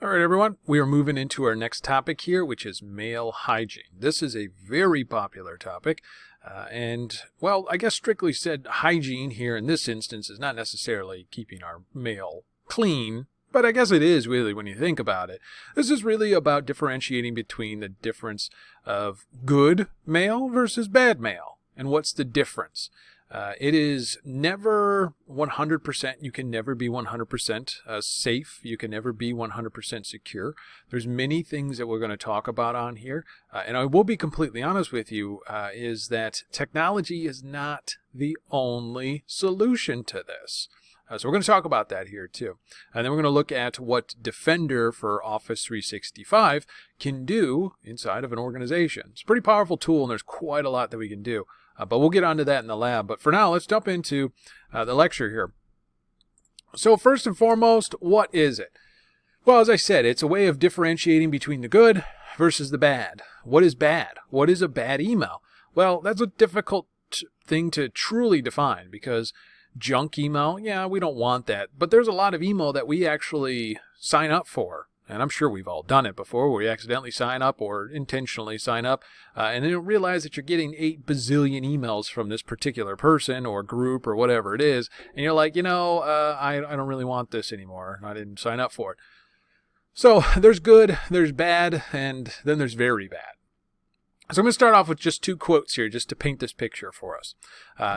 All right, everyone, we are moving into our next topic here, which is mail hygiene. This is a very popular topic. Well, I guess strictly said, hygiene here in this instance is not necessarily keeping our mail clean, but I guess it is really when you think about it. This is really about differentiating between the difference of good mail versus bad mail. And what's the difference? It is never 100%. You can never be 100% safe. You can never be 100% secure. There's many things that we're going to talk about on here. And I will be completely honest with you, is that technology is not the only solution to this. So we're going to talk about that here too. And then we're going to look at what Defender for Office 365 can do inside of an organization. It's a pretty powerful tool, and there's quite a lot that we can do. But we'll get onto that in the lab. But for now, let's jump into the lecture here. So first and foremost, what is it? Well, as I said, it's a way of differentiating between the good versus the bad. What is bad? What is a bad email? Well, that's a difficult thing to truly define because junk email, yeah, we don't want that. But there's a lot of email that we actually sign up for. And I'm sure we've all done it before where you accidentally sign up or intentionally sign up and then you realize that you're getting 8 bazillion emails from this particular person or group or whatever it is. And you're like, I don't really want this anymore. I didn't sign up for it. So there's good, there's bad, and then there's very bad. So I'm going to start off with just 2 quotes here just to paint this picture for us.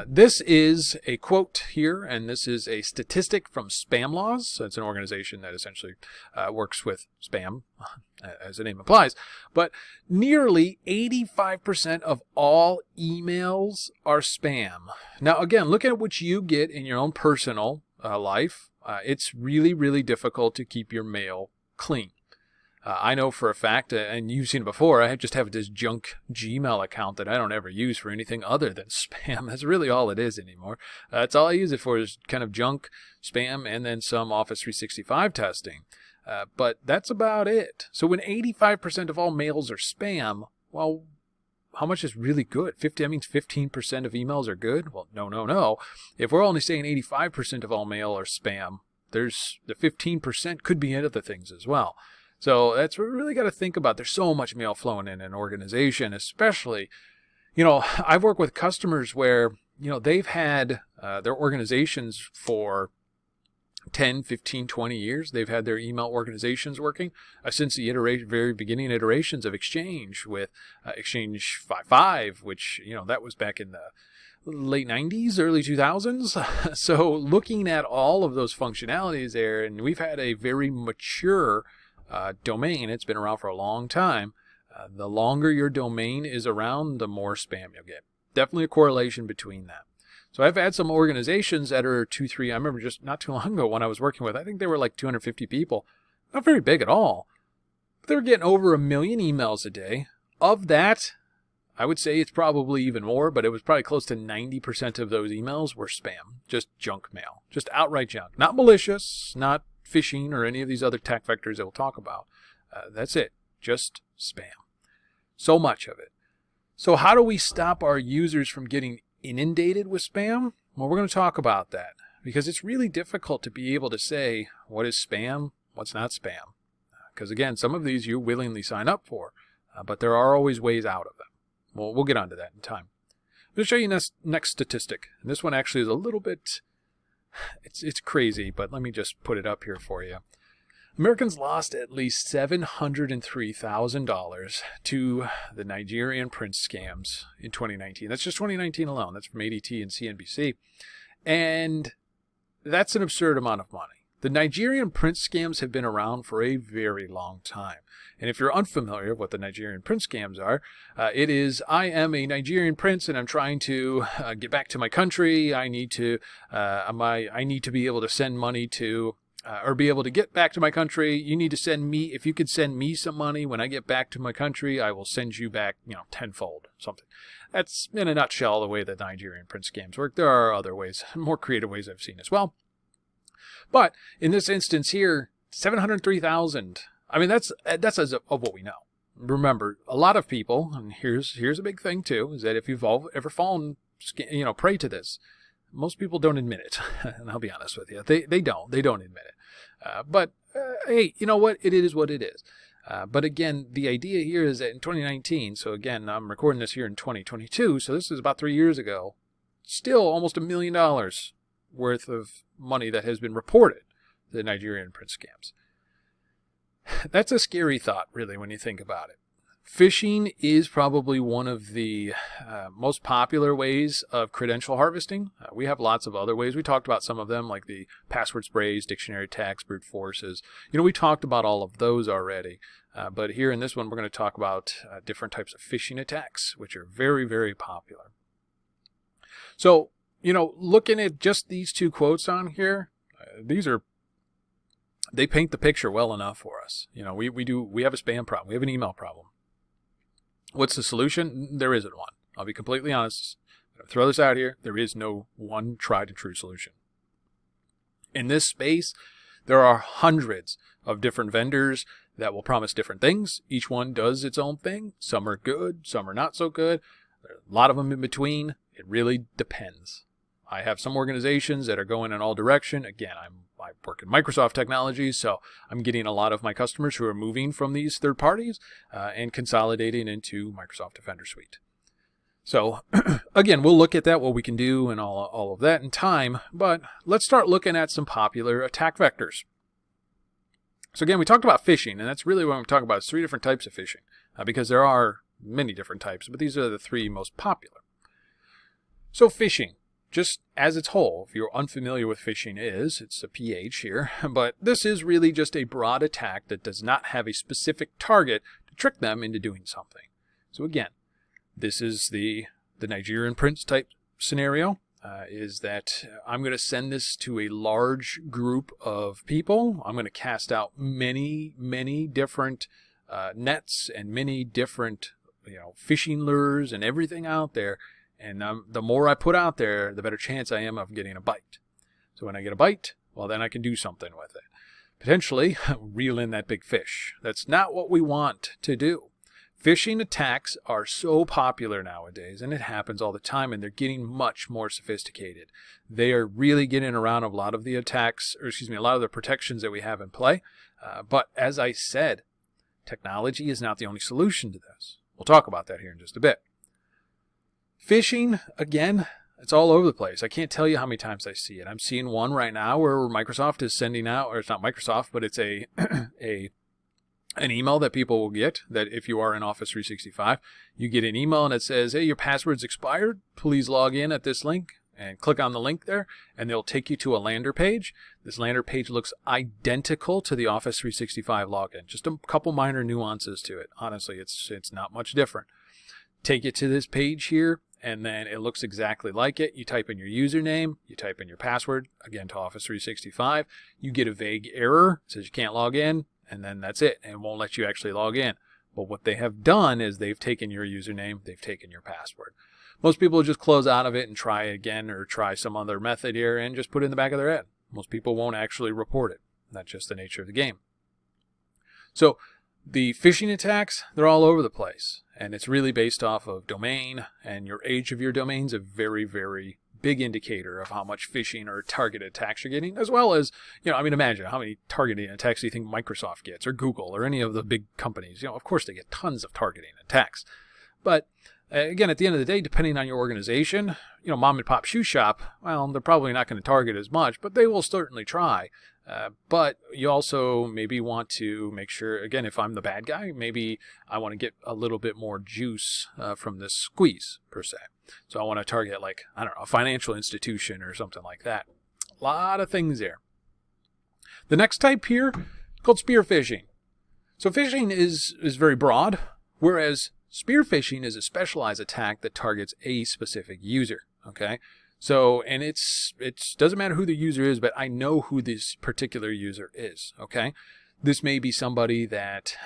This is a quote here, and this is a statistic from Spam Laws. So it's an organization that essentially works with spam, as the name implies. But nearly 85% of all emails are spam. Now, again, look at what you get in your own personal life. It's really, really difficult to keep your mail clean. I know for a fact, and you've seen it before, I just have this junk Gmail account that I don't ever use for anything other than spam. That's really all it is anymore. That's all I use it for is kind of junk, spam, and then some Office 365 testing. But that's about it. So when 85% of all mails are spam, well, how much is really good? That means 15% of emails are good? Well, no. If we're only saying 85% of all mail are spam, there's the 15% could be other things as well. So that's what we really got to think about. There's so much mail flowing in an organization, especially, I've worked with customers where, they've had their organizations for 10, 15, 20 years. They've had their email organizations working since the very beginning iterations of Exchange with Exchange 5.5, which, that was back in the late 90s, early 2000s. So looking at all of those functionalities there, and we've had a very mature domain. It's been around for a long time. The longer your domain is around, the more spam you'll get. Definitely a correlation between that. So I've had some organizations that are 2, 3. I remember just not too long ago when I was working with, I think they were like 250 people. Not very big at all. But they were getting over 1 million emails a day. Of that, I would say it's probably even more, but it was probably close to 90% of those emails were spam. Just junk mail. Just outright junk. Not malicious, not phishing or any of these other attack vectors that we'll talk about. That's it. Just spam. So much of it. So how do we stop our users from getting inundated with spam? Well, we're going to talk about that because it's really difficult to be able to say what is spam, what's not spam. Because again, some of these you willingly sign up for, but there are always ways out of them. Well, we'll get onto that in time. I'm going to show you this next statistic. And this one actually is a little bit... It's crazy, but let me just put it up here for you. Americans lost at least $703,000 to the Nigerian prince scams in 2019. That's just 2019 alone. That's from ADT and CNBC. And that's an absurd amount of money. The Nigerian prince scams have been around for a very long time. And if you're unfamiliar with what the Nigerian prince scams are, it is, I am a Nigerian prince and I'm trying to get back to my country. I need to be able to send money to, or be able to get back to my country. You need to send me, if you could send me some money when I get back to my country, I will send you back, tenfold, something. That's in a nutshell the way that Nigerian prince scams work. There are other ways, more creative ways I've seen as well. But in this instance here, 703,000. I mean, that's as of what we know. Remember, a lot of people, and here's a big thing too, is that if you've ever fallen, prey to this, most people don't admit it. And I'll be honest with you, they don't admit it. But hey, you know what? It is what it is. But again, the idea here is that in 2019, so again, I'm recording this here in 2022, so this is about 3 years ago, still almost $1 million worth of money that has been reported, the Nigerian prince scams. That's a scary thought, really, when you think about it. Phishing is probably one of the most popular ways of credential harvesting. We have lots of other ways. We talked about some of them, like the password sprays, dictionary attacks, brute forces. We talked about all of those already. But here in this one, we're going to talk about different types of phishing attacks, which are very, very popular. So, looking at just these two quotes on here, they paint the picture well enough for us. We have a spam problem. We have an email problem. What's the solution? There isn't one. I'll be completely honest. I'm going to throw this out here. There is no one tried and true solution. In this space, there are hundreds of different vendors that will promise different things. Each one does its own thing. Some are good, some are not so good. There are a lot of them in between. It really depends. I have some organizations that are going in all direction. Again, I work in Microsoft technologies, so I'm getting a lot of my customers who are moving from these third parties and consolidating into Microsoft Defender Suite. So again, we'll look at that, what we can do and all of that in time, but let's start looking at some popular attack vectors. So again, we talked about phishing, and that's really what I'm talking about is 3 different types of phishing because there are many different types, but these are the 3 most popular. So phishing, just as its whole, if you're unfamiliar with phishing it's a PH here, but this is really just a broad attack that does not have a specific target to trick them into doing something. So again, this is the Nigerian prince type scenario, is that I'm going to send this to a large group of people. I'm going to cast out many, many different nets and many different phishing lures and everything out there. And the more I put out there, the better chance I am of getting a bite. So when I get a bite, well, then I can do something with it. Potentially reel in that big fish. That's not what we want to do. Phishing attacks are so popular nowadays, and it happens all the time, and they're getting much more sophisticated. They are really getting around a lot of the attacks, a lot of the protections that we have in play. But as I said, technology is not the only solution to this. We'll talk about that here in just a bit. Phishing, again, it's all over the place. I can't tell you how many times I see it. I'm seeing one right now where Microsoft is sending out, or it's not Microsoft, but it's an email that people will get, that if you are in Office 365, you get an email and it says, hey, your password's expired. Please log in at this link and click on the link there, and they'll take you to a lander page. This lander page looks identical to the Office 365 login. Just a couple minor nuances to it. Honestly, it's not much different. Take it to this page here, and then it looks exactly like it. You type in your username, you type in your password, again to Office 365. You get a vague error, it says you can't log in, and then that's it, and it won't let you actually log in. But what they have done is they've taken your username, they've taken your password. Most people just close out of it and try again or try some other method here and just put it in the back of their head. Most people won't actually report it. That's just the nature of the game. So the phishing attacks, they're all over the place. And it's really based off of domain, and your age of your domain is a very, very big indicator of how much phishing or targeted attacks you're getting, as well as, imagine how many targeting attacks do you think Microsoft gets, or Google, or any of the big companies. Of course they get tons of targeting attacks. But again, at the end of the day, depending on your organization, mom and pop shoe shop, well, they're probably not going to target as much, but they will certainly try. But you also maybe want to make sure, again, if I'm the bad guy, maybe I want to get a little bit more juice from this squeeze, per se. So I want to target, a financial institution or something like that. A lot of things there. The next type here, called spear phishing. So phishing is very broad, whereas spear phishing is a specialized attack that targets a specific user, okay? So, and it doesn't matter who the user is, but I know who this particular user is, okay? This may be somebody that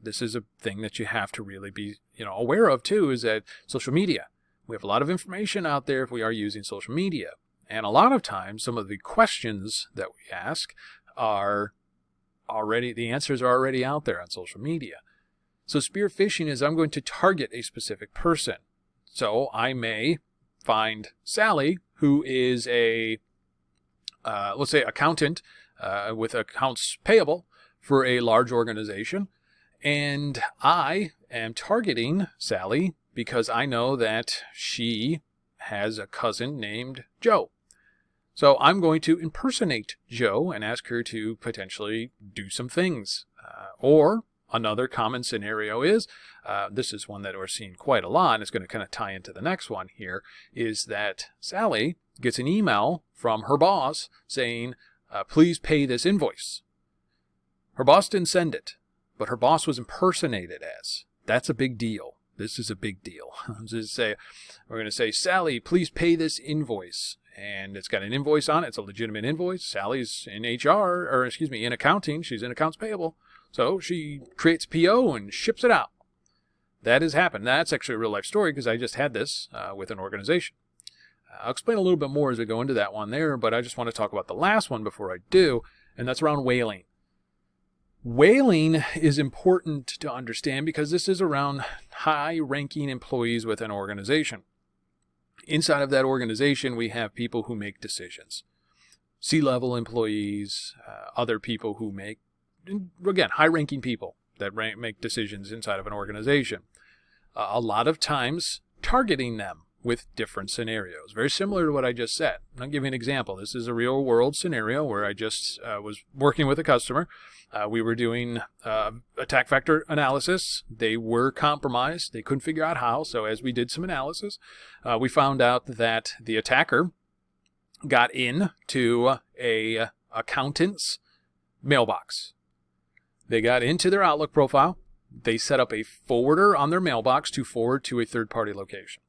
this is a thing that you have to really be, aware of too, is that social media. We have a lot of information out there if we are using social media. And a lot of times, some of the questions that we ask the answers are already out there on social media. So spear phishing is I'm going to target a specific person. So I may find Sally, who is a, let's say, accountant with accounts payable for a large organization. And I am targeting Sally because I know that she has a cousin named Joe. So I'm going to impersonate Joe and ask her to potentially do some things. Or another common scenario is, this is one that we're seeing quite a lot, and it's going to kind of tie into the next one here, is that Sally gets an email from her boss saying, please pay this invoice. Her boss didn't send it, but her boss was impersonated as. That's a big deal. This is a big deal. We're going to say, Sally, please pay this invoice. And it's got an invoice on it. It's a legitimate invoice. Sally's in in accounting. She's in accounts payable. So she creates PO and ships it out. That has happened. That's actually a real life story because I just had this with an organization. I'll explain a little bit more as we go into that one there, but I just want to talk about the last one before I do, and that's around whaling. Whaling is important to understand because this is around high-ranking employees within an organization. Inside of that organization, we have people who make decisions. C-level employees, other people who make, again, high-ranking people that make decisions inside of an organization. A lot of times targeting them with different scenarios. Very similar to what I just said. I'll give you an example. This is a real-world scenario where I just was working with a customer. We were doing attack vector analysis. They were compromised. They couldn't figure out how. So as we did some analysis, we found out that the attacker got into a accountant's mailbox. They got into their Outlook profile. They set up a forwarder on their mailbox to forward to a third-party location.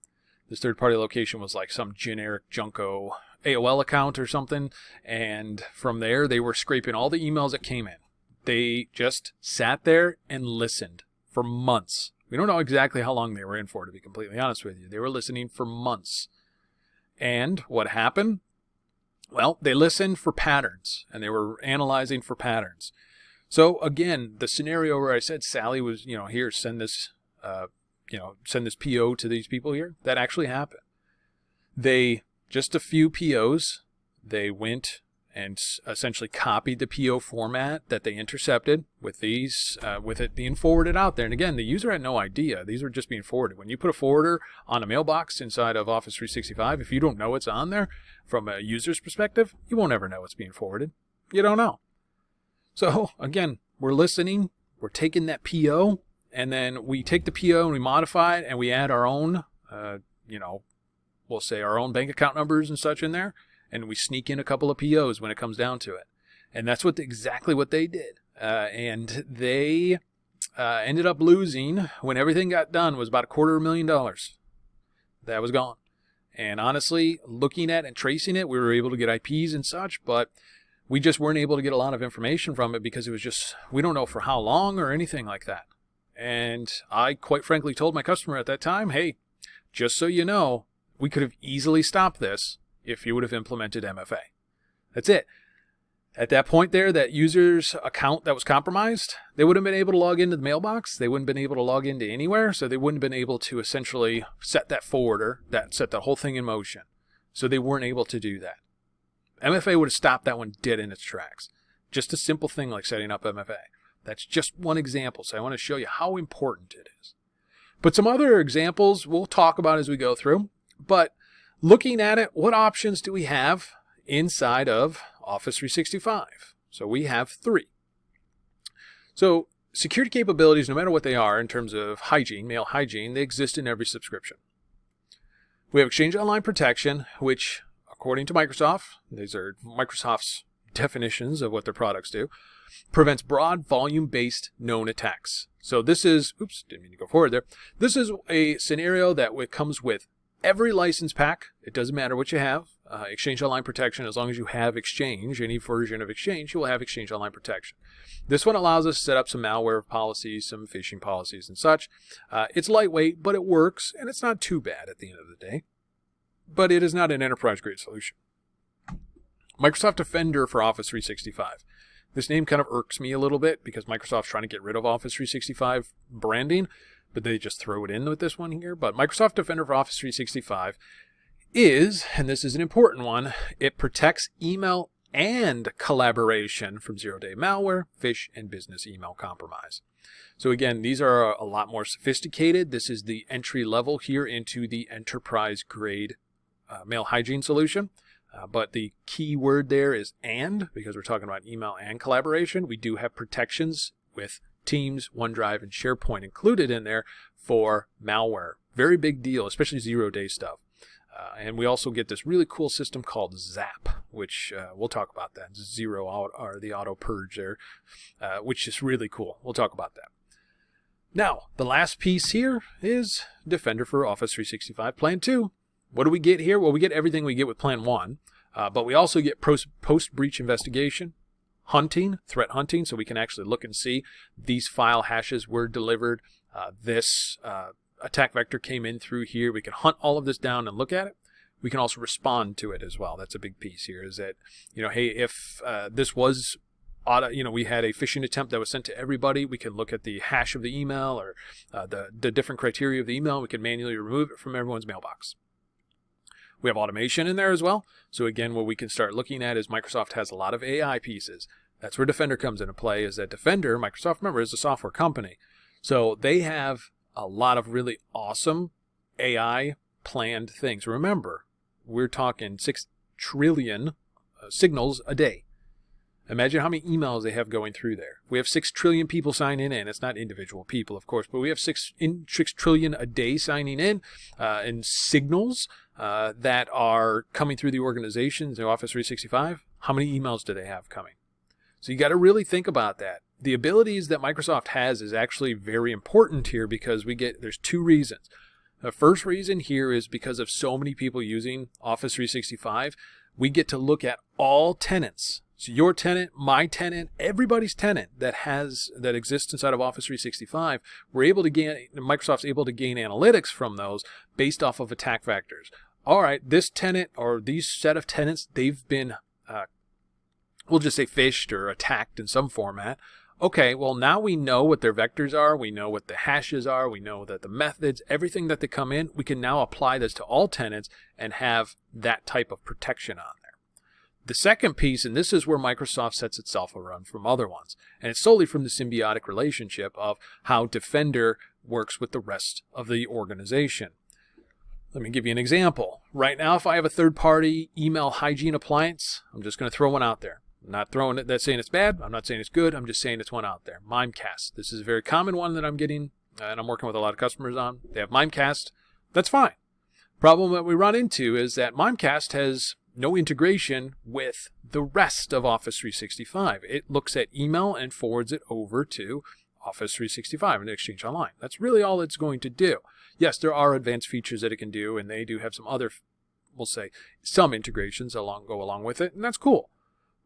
This third-party location was like some generic Junko AOL account or something. And from there, they were scraping all the emails that came in. They just sat there and listened for months. We don't know exactly how long they were in for, to be completely honest with you. They were listening for months. And what happened? Well, they listened for patterns, and they were analyzing for patterns. So again, the scenario where I said Sally was, here, send this PO to these people here, that actually happened. Just a few POs, they went and essentially copied the PO format that they intercepted with with it being forwarded out there. And again, the user had no idea. These were just being forwarded. When you put a forwarder on a mailbox inside of Office 365, if you don't know what's on there from a user's perspective, you won't ever know what's being forwarded. You don't know. So again, we're listening, we're taking that PO, and then we take the PO and we modify it and we add our own, we'll say our own bank account numbers and such in there. And we sneak in a couple of POs when it comes down to it. And that's exactly what they did. And they ended up losing, when everything got done, was about $250,000. That was gone. And honestly, looking at and tracing it, we were able to get IPs and such, but we just weren't able to get a lot of information from it because it was just, we don't know for how long or anything like that. And I quite frankly told my customer at that time, hey, just so you know, we could have easily stopped this if you would have implemented MFA. That's it. At that point there, that user's account that was compromised, they wouldn't have been able to log into the mailbox. They wouldn't have been able to log into anywhere. So they wouldn't have been able to essentially set that forwarder, set the whole thing in motion. So they weren't able to do that. MFA would have stopped that one dead in its tracks. Just a simple thing like setting up MFA. That's just one example. So I want to show you how important it is. But some other examples we'll talk about as we go through. But looking at it, what options do we have inside of Office 365? So we have 3. So security capabilities, no matter what they are in terms of hygiene, mail hygiene, they exist in every subscription. We have Exchange Online Protection, which, according to Microsoft, these are Microsoft's definitions of what their products do, prevents broad volume-based known attacks. So this is, didn't mean to go forward there. This is a scenario that comes with every license pack. It doesn't matter what you have. Exchange Online Protection, as long as you have Exchange, any version of Exchange, you will have Exchange Online Protection. This one allows us to set up some malware policies, some phishing policies and such. It's lightweight, but it works, and it's not too bad at the end of the day. But it is not an enterprise-grade solution. Microsoft Defender for Office 365. This name kind of irks me a little bit because Microsoft's trying to get rid of Office 365 branding, but they just throw it in with this one here. But Microsoft Defender for Office 365 is, and this is an important one, it protects email and collaboration from zero-day malware, phish, and business email compromise. So again, these are a lot more sophisticated. This is the entry level here into the enterprise grade mail hygiene solution. But the key word there is and, because we're talking about email and collaboration. We do have protections with Teams, OneDrive, and SharePoint included in there for malware. Very big deal, especially zero-day stuff. And we also get this really cool system called Zap, which we'll talk about that. Zero out, or the auto purge there, which is really cool. We'll talk about that. Now, the last piece here is Defender for Office 365 Plan 2. What do we get here? Well, we get everything we get with Plan 1, but we also get post-breach investigation, hunting, threat hunting, so we can actually look and see these file hashes were delivered. This attack vector came in through here. We can hunt all of this down and look at it. We can also respond to it as well. That's a big piece here, is that, hey, if this was we had a phishing attempt that was sent to everybody, we can look at the hash of the email or the different criteria of the email. We can manually remove it from everyone's mailbox. We have automation in there as well. So again, what we can start looking at is Microsoft has a lot of AI pieces. That's where Defender comes into play, is that Defender, Microsoft, remember, is a software company. So they have a lot of really awesome AI planned things. Remember, we're talking 6 trillion signals a day. Imagine how many emails they have going through there. We have 6 trillion people signing in. It's not individual people, of course, but we have 6 trillion a day signing in signals that are coming through the organization, the Office 365. How many emails do they have coming? So you got to really think about that. The abilities that Microsoft has is actually very important here, because there's 2 reasons. The first reason here is because of so many people using Office 365, we get to look at all tenants. So your tenant, my tenant, everybody's tenant that exists inside of Office 365, Microsoft's able to gain analytics from those based off of attack vectors. All right, this tenant or these set of tenants, they've been, we'll just say phished or attacked in some format. Okay, well, now we know what their vectors are. We know what the hashes are. We know that the methods, everything that they come in, we can now apply this to all tenants and have that type of protection on there. The second piece, and this is where Microsoft sets itself apart from other ones, and it's solely from the symbiotic relationship of how Defender works with the rest of the organization. Let me give you an example. Right now, if I have a third-party email hygiene appliance, I'm just going to throw one out there. I'm not throwing it, that's saying it's bad. I'm not saying it's good. I'm just saying it's one out there. Mimecast. This is a very common one that I'm getting, and I'm working with a lot of customers on. They have Mimecast. That's fine. Problem that we run into is that Mimecast has no integration with the rest of Office 365. It looks at email and forwards it over to Office 365 and Exchange Online. That's really all it's going to do. Yes, there are advanced features that it can do, and they do have some other, we'll say, some integrations go along with it, and that's cool.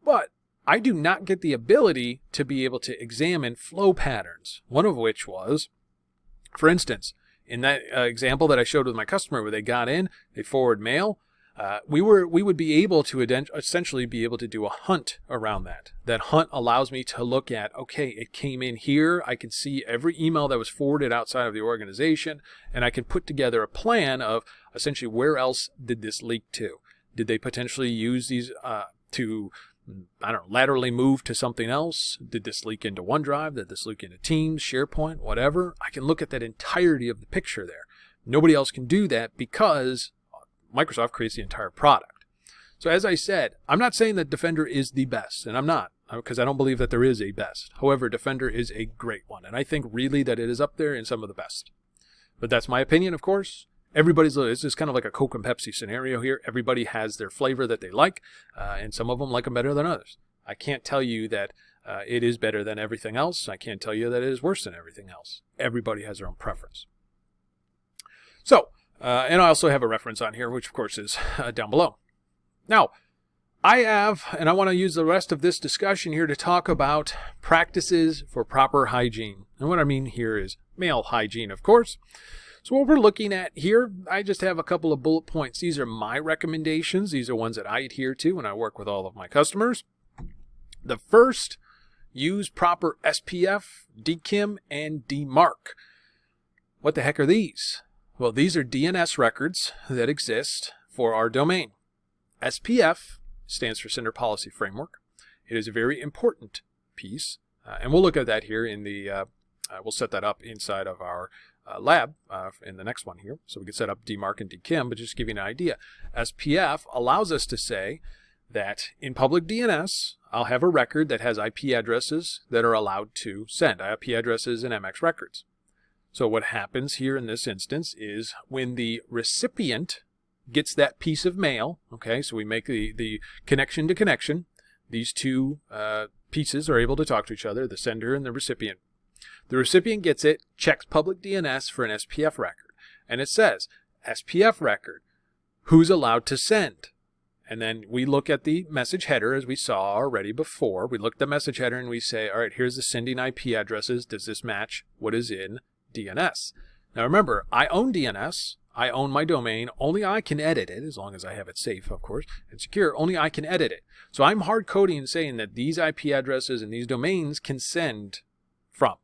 But I do not get the ability to be able to examine flow patterns, one of which was, for instance, in that example that I showed with my customer where they got in, they forward mail, we would be able to essentially be able to do a hunt around that. That hunt allows me to look at, okay, it came in here. I can see every email that was forwarded outside of the organization, and I can put together a plan of essentially where else did this leak to? Did they potentially use these to, laterally move to something else? Did this leak into OneDrive? Did this leak into Teams, SharePoint, whatever? I can look at that entirety of the picture there. Nobody else can do that because Microsoft creates the entire product. So as I said, I'm not saying that Defender is the best, and I'm not, because I don't believe that there is a best. However, Defender is a great one, and I think really that it is up there in some of the best. But that's my opinion, of course. It's just kind of like a Coke and Pepsi scenario here. Everybody has their flavor that they like, and some of them like them better than others. I can't tell you that it is better than everything else. I can't tell you that it is worse than everything else. Everybody has their own preference. So, and I also have a reference on here, which of course is down below. Now, I want to use the rest of this discussion here to talk about practices for proper hygiene. And what I mean here is mail hygiene, of course. So what we're looking at here, I just have a couple of bullet points. These are my recommendations. These are ones that I adhere to when I work with all of my customers. The first, use proper SPF, DKIM, and DMARC. What the heck are these? Well, these are DNS records that exist for our domain. SPF stands for Sender Policy Framework. It is a very important piece, and we'll look at that here in the, we'll set that up inside of our lab in the next one here. So we can set up DMARC and DKIM, but just to give you an idea, SPF allows us to say that in public DNS, I'll have a record that has IP addresses that are allowed to send, IP addresses and MX records. So what happens here in this instance is when the recipient gets that piece of mail, okay, so we make the connection to connection, these two pieces are able to talk to each other, the sender and the recipient. The recipient gets it, checks public DNS for an SPF record, and it says, SPF record, who's allowed to send? And then we look at the message header as we saw already before. We look at the message header and we say, all right, here's the sending IP addresses. Does this match what is in DNS? Now remember, I own DNS. I own my domain. Only I can edit it, as long as I have it safe, of course, and secure. Only I can edit it. So I'm hard coding and saying that these IP addresses and these domains can send from.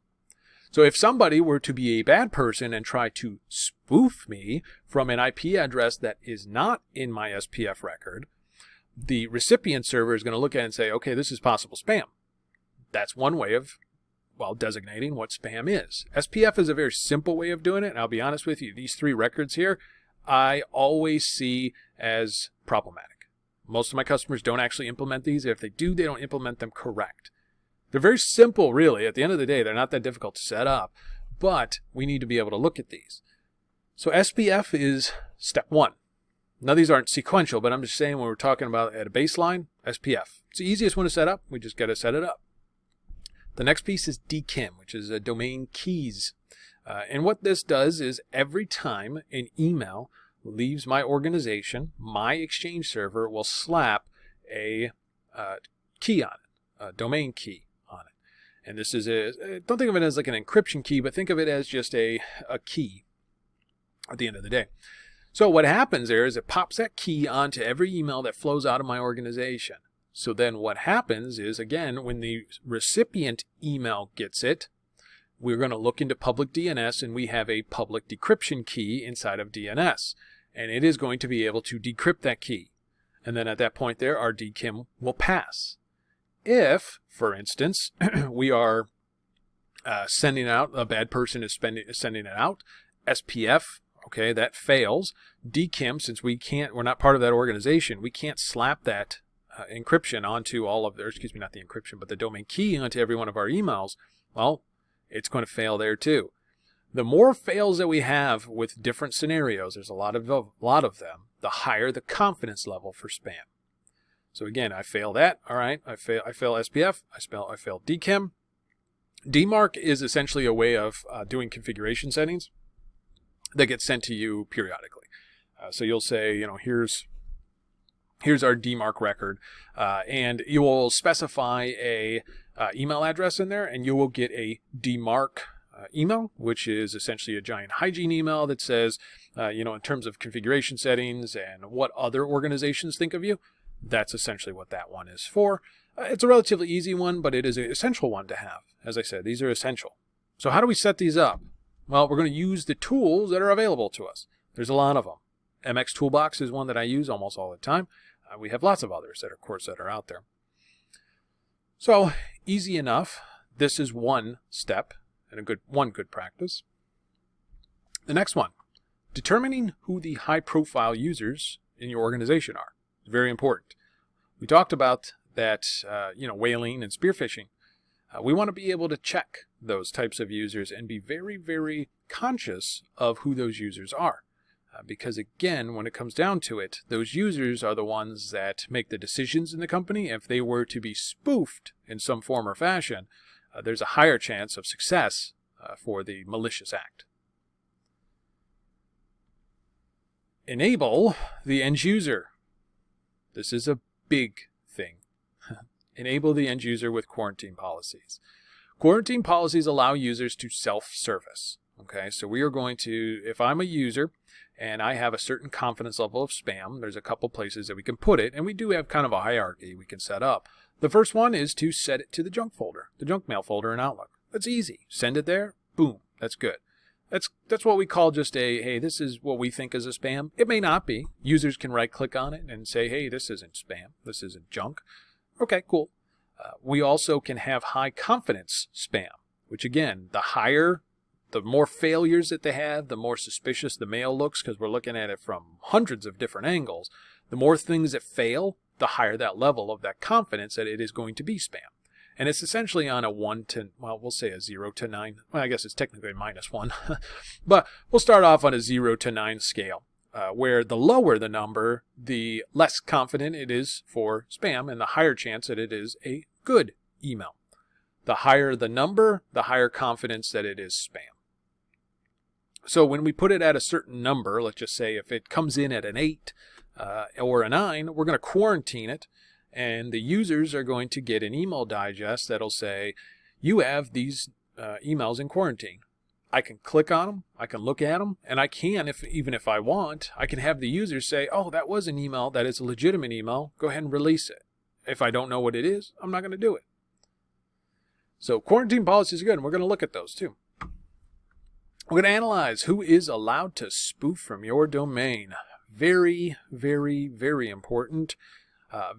So if somebody were to be a bad person and try to spoof me from an IP address that is not in my SPF record, the recipient server is going to look at it and say, okay, this is possible spam. That's one way of, well, designating what spam is. SPF is a very simple way of doing it, and I'll be honest with you, these three records here, I always see as problematic. Most of my customers don't actually implement these. If they do, they don't implement them correct. They're very simple, really. At the end of the day, they're not that difficult to set up, but we need to be able to look at these. So SPF is step one. Now, these aren't sequential, but I'm just saying when we're talking about at a baseline, SPF. It's the easiest one to set up. We just got to set it up. The next piece is DKIM, which is a domain keys. And what this does is every time an email leaves my organization, my Exchange server will slap a key on it, a domain key on it. And this is don't think of it as like an encryption key, but think of it as just a key at the end of the day. So what happens there is it pops that key onto every email that flows out of my organization. So then what happens is, again, when the recipient email gets it, we're going to look into public DNS, and we have a public decryption key inside of DNS. And it is going to be able to decrypt that key. And then at that point there, our DKIM will pass. If, for instance, we are sending out, a bad person is sending it out, SPF, okay, that fails. DKIM, since we're not part of that organization, we can't slap that encryption onto all of their, excuse me, not the encryption, but the domain key onto every one of our emails. Well, it's going to fail there too. The more fails that we have with different scenarios, there's a lot of them, the higher the confidence level for spam. So again, I fail that. All right, I fail SPF. I fail DKIM. DMARC is essentially a way of doing configuration settings that get sent to you periodically. So you'll say, you know, here's our DMARC record, and you will specify a email address in there, and you will get a DMARC email, which is essentially a giant Hygiene email that says, you know, in terms of configuration settings and what other organizations think of you. That's essentially what that one is for. It's a relatively easy one, but it is an essential one to have. As I said, these are essential. So how do we set these up? Well, we're going to use the tools that are available to us. There's a lot of them. MX Toolbox is one that I use almost all the time. We have lots of others that, of course, that are out there. So easy enough. This is one step and one good practice. The next one, determining who the high-profile users in your organization are. It's very important. We talked about that, you know, whaling and spear phishing. We want to be able to check those types of users and be very, very conscious of who those users are. Because again, when it comes down to it, those users are the ones that make the decisions in the company. If they were to be spoofed in some form or fashion, there's a higher chance of success for the malicious act. Enable the end user. This is a big thing. Enable the end user with quarantine policies. Quarantine policies allow users to self-service. Okay, so we are going to, if I'm a user and I have a certain confidence level of spam, there's a couple places that we can put it, and we do have kind of a hierarchy we can set up. The first one is to set it to the junk folder, the junk mail folder in Outlook. That's easy. Send it there, boom, that's good. That's what we call just a, hey, this is what we think is a spam. It may not be. Users can right-click on it and say, hey, this isn't spam. This isn't junk. Okay, cool. We also can have high confidence spam, which again, the more failures that they have, the more suspicious the mail looks, because we're looking at it from hundreds of different angles. The more things that fail, the higher that level of that confidence that it is going to be spam. And it's essentially on a 1 to, well, we'll say a 0 to 9. Well, I guess it's technically -1. But we'll start off on a 0 to 9 scale, where the lower the number, the less confident it is for spam, and the higher chance that it is a good email. The higher the number, the higher confidence that it is spam. So when we put it at a certain number, let's just say if it comes in at an 8 or a 9, we're going to quarantine it. And the users are going to get an email digest that'll say, you have these emails in quarantine. I can click on them, I can look at them, and I can, even if I want, I can have the users say, oh, that was an email, that is a legitimate email, go ahead and release it. If I don't know what it is, I'm not going to do it. So quarantine policies are good, and we're going to look at those too. We're going to analyze who is allowed to spoof from your domain. Very, very, very important.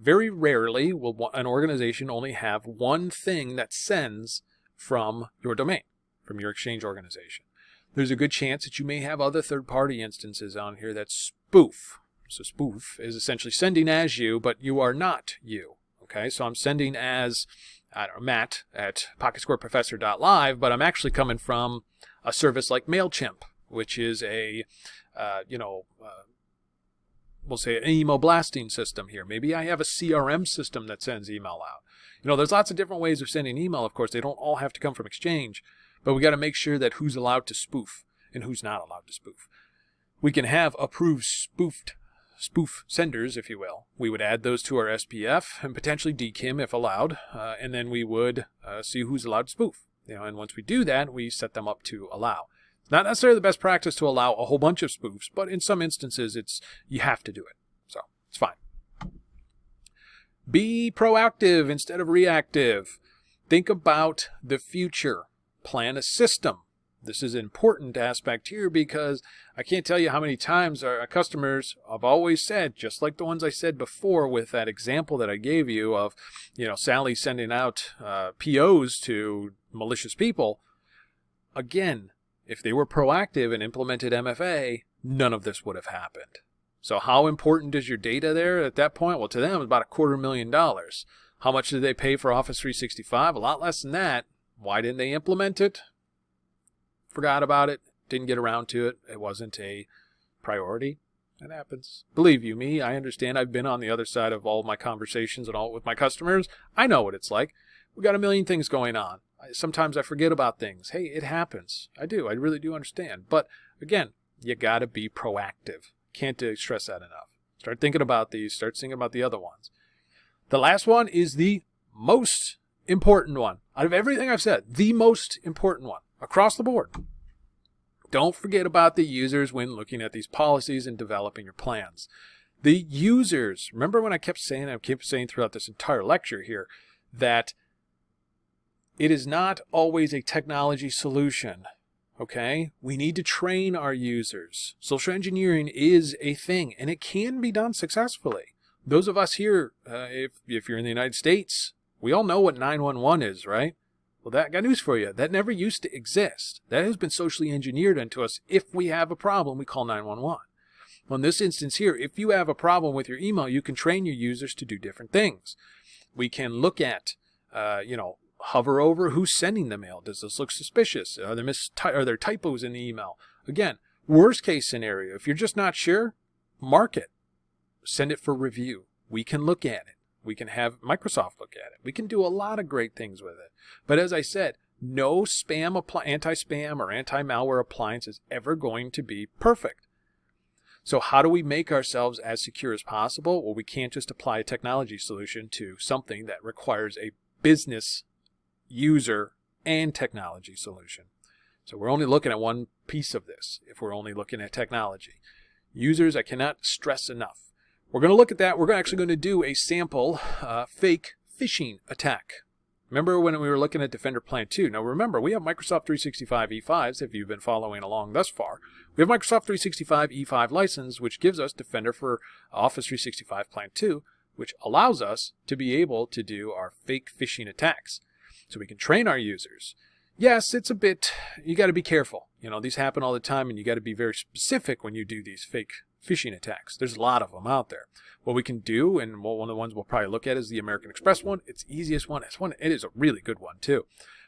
Very rarely will an organization only have one thing that sends from your domain, from your Exchange organization. There's a good chance that you may have other third-party instances on here that spoof. So spoof is essentially sending as you, but you are not you. Okay, so I'm sending as, I don't know, Matt at PocketSquareProfessor.live, but I'm actually coming from a service like MailChimp, which is a, we'll say an email blasting system here. Maybe I have a CRM system that sends email out. There's lots of different ways of sending email. Of course, they don't all have to come from Exchange, but we got to make sure that who's allowed to spoof and who's not allowed to spoof. We can have approved spoof senders, if you will. We would add those to our SPF and potentially DKIM if allowed, and then we would see who's allowed to spoof. And once we do that, we set them up to allow. Not necessarily the best practice to allow a whole bunch of spoofs, but in some instances, you have to do it. So it's fine. Be proactive instead of reactive. Think about the future. Plan a system. This is an important aspect here because I can't tell you how many times our customers have always said, just like the ones I said before with that example that I gave you of, Sally sending out POs to malicious people. Again, if they were proactive and implemented MFA, none of this would have happened. So how important is your data there at that point? Well, to them, it's about $250,000. How much did they pay for Office 365? A lot less than that. Why didn't they implement it? Forgot about it. Didn't get around to it. It wasn't a priority. That happens. Believe you me, I understand. I've been on the other side of all my conversations and all with my customers. I know what it's like. We got a million things going on. Sometimes I forget about things. Hey, it happens. I do. I really do understand. But again, you got to be proactive. Can't stress that enough. Start thinking about these. Start thinking about the other ones. The last one is the most important one. Out of everything I've said, the most important one across the board. Don't forget about the users when looking at these policies and developing your plans. The users, remember when I kept saying throughout this entire lecture here, that it is not always a technology solution, okay? We need to train our users. Social engineering is a thing, and it can be done successfully. Those of us here, if you're in the United States, we all know what 911 is, right? Well, I got news for you. That never used to exist. That has been socially engineered into us. If we have a problem, we call 911. Well, in this instance here, if you have a problem with your email, you can train your users to do different things. We can look at, hover over who's sending the mail. Does this look suspicious? Are there typos in the email? Again, worst case scenario, if you're just not sure, mark it. Send it for review. We can look at it. We can have Microsoft look at it. We can do a lot of great things with it. But as I said, no anti-spam or anti-malware appliance is ever going to be perfect. So how do we make ourselves as secure as possible? Well, we can't just apply a technology solution to something that requires a business user and technology solution. So we're only looking at one piece of this if we're only looking at technology. Users, I cannot stress enough. We're going to look at that. We're actually going to do a sample fake phishing attack. Remember when we were looking at Defender Plan 2? Now remember, we have Microsoft 365 E5s, if you've been following along thus far. We have Microsoft 365 E5 license, which gives us Defender for Office 365 Plan 2, which allows us to be able to do our fake phishing attacks. So we can train our users. Yes, it's a bit, you got to be careful. You know, these happen all the time, and you got to be very specific when you do these fake phishing attacks. There's a lot of them out there. What we can do, and one of the ones we'll probably look at is the American Express one. It's the easiest one. It is a really good one too.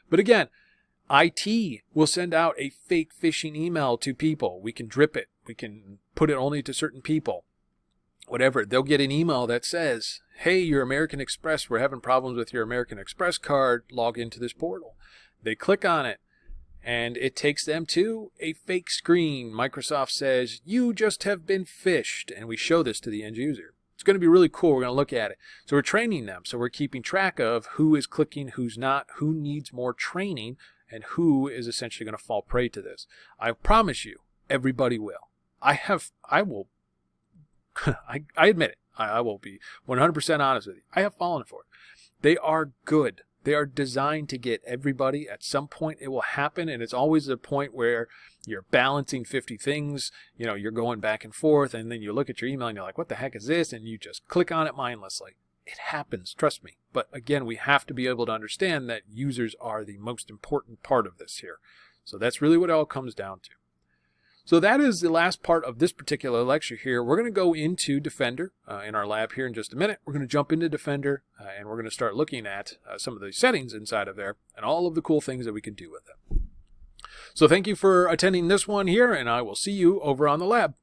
But again, IT will send out a fake phishing email to people. We can drip it. We can put it only to certain people. Whatever. They'll get an email that says, hey, your American Express, we're having problems with your American Express card. Log into this portal. They click on it, and it takes them to a fake screen. Microsoft says, you just have been phished, and we show this to the end user. It's going to be really cool. We're going to look at it. So we're training them. So we're keeping track of who is clicking, who's not, who needs more training, and who is essentially going to fall prey to this. I promise you, everybody will. I admit it. I will be 100% honest with you. I have fallen for it. They are good. They are designed to get everybody. At some point it will happen, and it's always a point where you're balancing 50 things. You know, you're going back and forth, and then you look at your email and you're like, what the heck is this? And you just click on it mindlessly. It happens, trust me. But again, we have to be able to understand that users are the most important part of this here. So that's really what it all comes down to. So that is the last part of this particular lecture here. We're going to go into Defender in our lab here in just a minute. We're going to jump into Defender and we're going to start looking at some of the settings inside of there and all of the cool things that we can do with it. So thank you for attending this one here, and I will see you over on the lab.